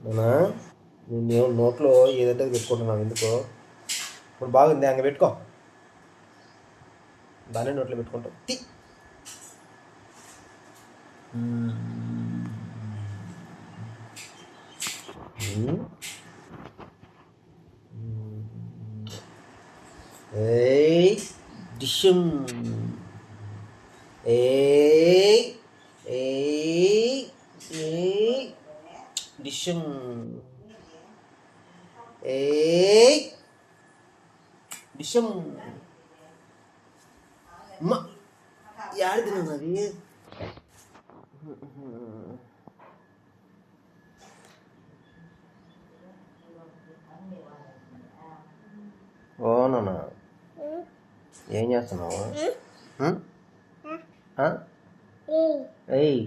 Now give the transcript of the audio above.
నేనా నేను నోట్లో ఏదంటే పెట్టుకుంటున్నావు ఎందుకో. ఇప్పుడు బాగుంది, అంగ పెట్టుకో. దాన్ని నోట్లో పెట్టుకుంటావు. ఏయ్ డిషం. ఏయ్ ఏయ్ ఏయ్ డిషం. ఏయ్ డిషం. అమ్మ యాడిది అది. ఓ నాన్న ఏం చేస్తున్నావు? ఏయ్